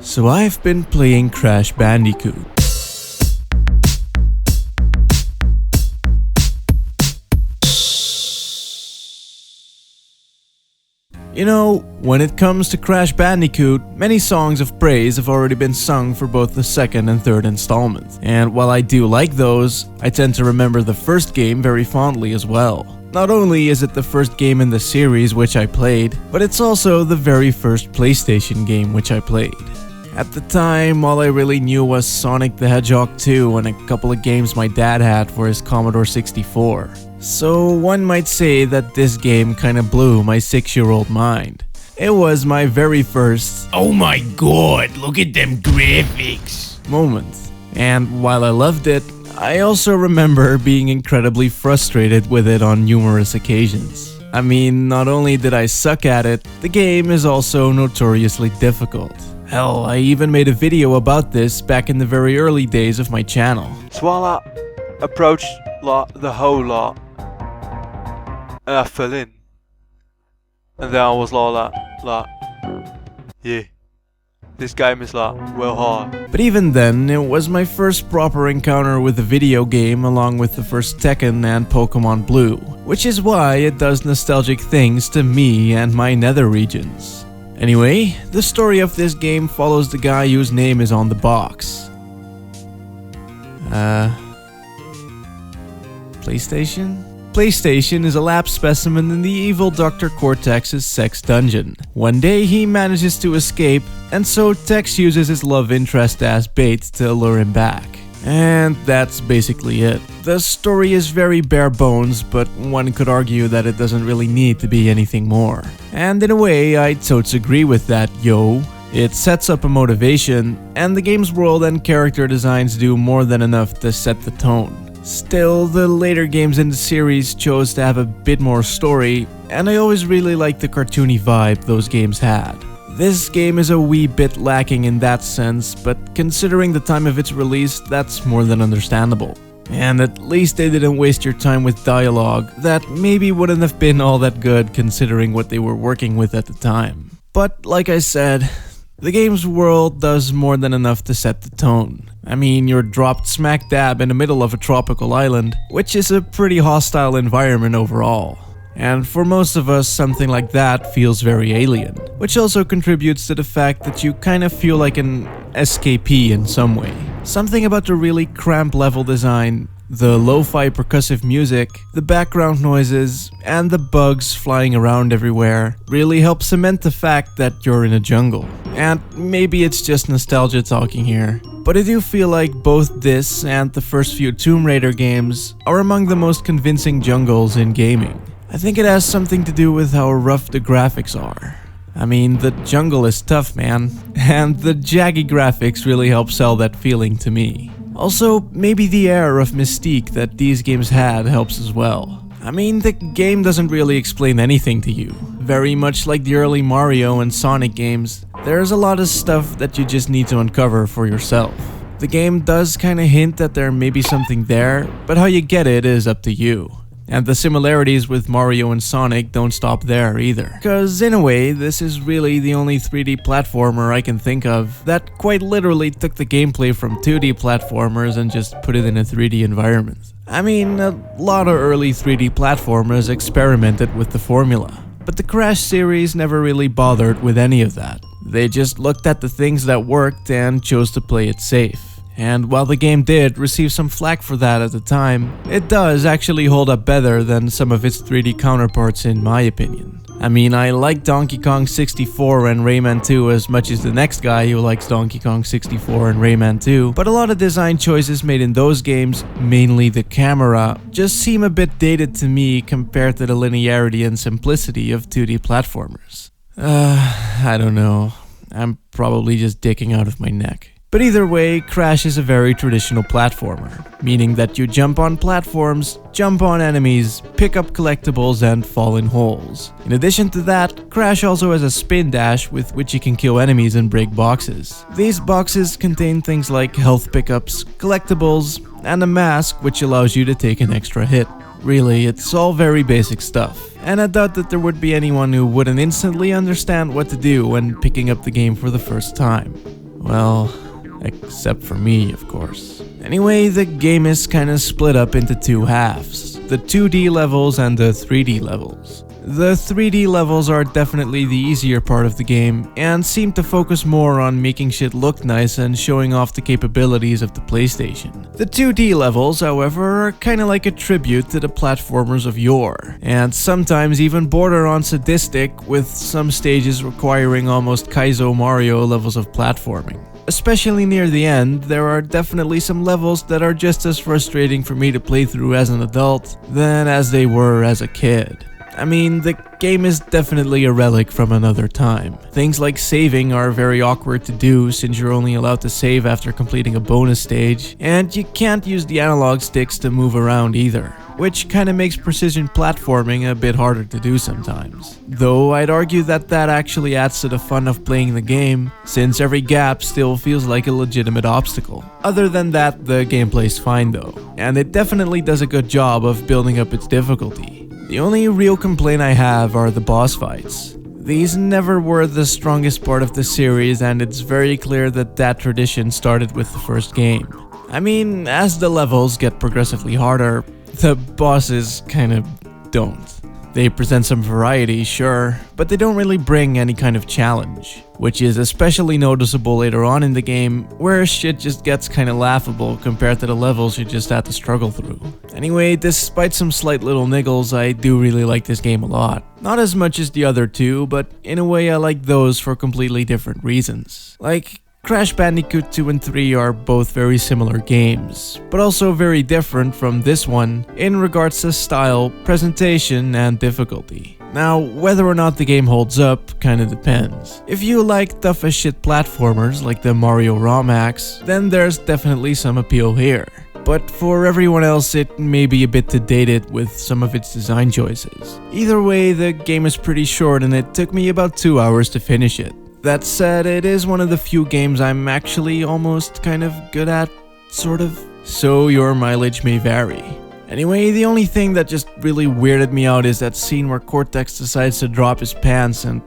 So I've been playing Crash Bandicoot. You know, when it comes to Crash Bandicoot, many songs of praise have already been sung for both the second and third installment. And while I do like those, I tend to remember the first game very fondly as well. Not only is it the first game in the series which I played, but it's also the very first PlayStation game which I played. At the time, all I really knew was Sonic the Hedgehog 2 and a couple of games my dad had for his Commodore 64. So one might say that this game kinda blew my 6-year-old mind. It was my very first "oh my god, look at them graphics" moment. And while I loved it, I also remember being incredibly frustrated with it on numerous occasions. I mean, not only did I suck at it, the game is also notoriously difficult. Hell, I even made a video about this back in the very early days of my channel. So while I approached the whole lot, and I fell in, and then I was like, yeah, this game is well hard. But even then, it was my first proper encounter with a video game along with the first Tekken and Pokemon Blue, which is why it does nostalgic things to me and my nether regions. Anyway, the story of this game follows the guy whose name is on the box. PlayStation? PlayStation is a lab specimen in the evil Dr. Cortex's sex dungeon. One day he manages to escape, and so Tex uses his love interest as bait to lure him back. And that's basically it. The story is very bare bones, but one could argue that it doesn't really need to be anything more. And in a way, I totes agree with that, yo. It sets up a motivation, and the game's world and character designs do more than enough to set the tone. Still, the later games in the series chose to have a bit more story, and I always really liked the cartoony vibe those games had. This game is a wee bit lacking in that sense, but considering the time of its release, that's more than understandable. And at least they didn't waste your time with dialogue that maybe wouldn't have been all that good considering what they were working with at the time. But like I said, the game's world does more than enough to set the tone. I mean, you're dropped smack dab in the middle of a tropical island, which is a pretty hostile environment overall. And for most of us, something like that feels very alien, which also contributes to the fact that you kind of feel like an escapee in some way. Something about the really cramped level design, the lo-fi percussive music, the background noises, and the bugs flying around everywhere really help cement the fact that you're in a jungle. And maybe it's just nostalgia talking here, but I do feel like both this and the first few Tomb Raider games are among the most convincing jungles in gaming. I think it has something to do with how rough the graphics are. I mean, the jungle is tough, man, and the jaggy graphics really help sell that feeling to me. Also, maybe the air of mystique that these games had helps as well. I mean, the game doesn't really explain anything to you. Very much like the early Mario and Sonic games, there's a lot of stuff that you just need to uncover for yourself. The game does kinda hint that there may be something there, but how you get it is up to you. And the similarities with Mario and Sonic don't stop there either. Cause in a way, this is really the only 3D platformer I can think of that quite literally took the gameplay from 2D platformers and just put it in a 3D environment. I mean, a lot of early 3D platformers experimented with the formula, but the Crash series never really bothered with any of that. They just looked at the things that worked and chose to play it safe. And while the game did receive some flack for that at the time, it does actually hold up better than some of its 3D counterparts in my opinion. I mean, I like Donkey Kong 64 and Rayman 2 as much as the next guy who likes Donkey Kong 64 and Rayman 2, but a lot of design choices made in those games, mainly the camera, just seem a bit dated to me compared to the linearity and simplicity of 2D platformers. I don't know. I'm probably just dicking out of my neck. But either way, Crash is a very traditional platformer, meaning that you jump on platforms, jump on enemies, pick up collectibles, and fall in holes. In addition to that, Crash also has a spin dash with which you can kill enemies and break boxes. These boxes contain things like health pickups, collectibles, and a mask which allows you to take an extra hit. Really, it's all very basic stuff, and I doubt that there would be anyone who wouldn't instantly understand what to do when picking up the game for the first time. Well, except for me, of course. Anyway, the game is kinda split up into two halves, the 2D levels and the 3D levels. The 3D levels are definitely the easier part of the game, and seem to focus more on making shit look nice and showing off the capabilities of the PlayStation. The 2D levels, however, are kinda like a tribute to the platformers of yore, and sometimes even border on sadistic, with some stages requiring almost Kaizo Mario levels of platforming. Especially near the end, there are definitely some levels that are just as frustrating for me to play through as an adult than as they were as a kid. I mean, the game is definitely a relic from another time. Things like saving are very awkward to do since you're only allowed to save after completing a bonus stage, and you can't use the analog sticks to move around either, which kinda makes precision platforming a bit harder to do sometimes. Though I'd argue that that actually adds to the fun of playing the game, since every gap still feels like a legitimate obstacle. Other than that, the gameplay's fine though, and it definitely does a good job of building up its difficulty. The only real complaint I have are the boss fights. These never were the strongest part of the series, and it's very clear that that tradition started with the first game. I mean, as the levels get progressively harder, the bosses kinda don't. They present some variety, sure, but they don't really bring any kind of challenge, which is especially noticeable later on in the game, where shit just gets kinda laughable compared to the levels you just had to struggle through. Anyway, despite some slight little niggles, I do really like this game a lot. Not as much as the other two, but in a way I like those for completely different reasons. Like, Crash Bandicoot 2 and 3 are both very similar games, but also very different from this one in regards to style, presentation, and difficulty. Now, whether or not the game holds up kinda depends. If you like tough as shit platformers like the Mario ROM hacks, then there's definitely some appeal here. But for everyone else, it may be a bit too dated with some of its design choices. Either way, the game is pretty short and it took me about 2 hours to finish it. That said, it is one of the few games I'm actually almost kind of good at, sort of. So your mileage may vary. Anyway, the only thing that just really weirded me out is that scene where Cortex decides to drop his pants and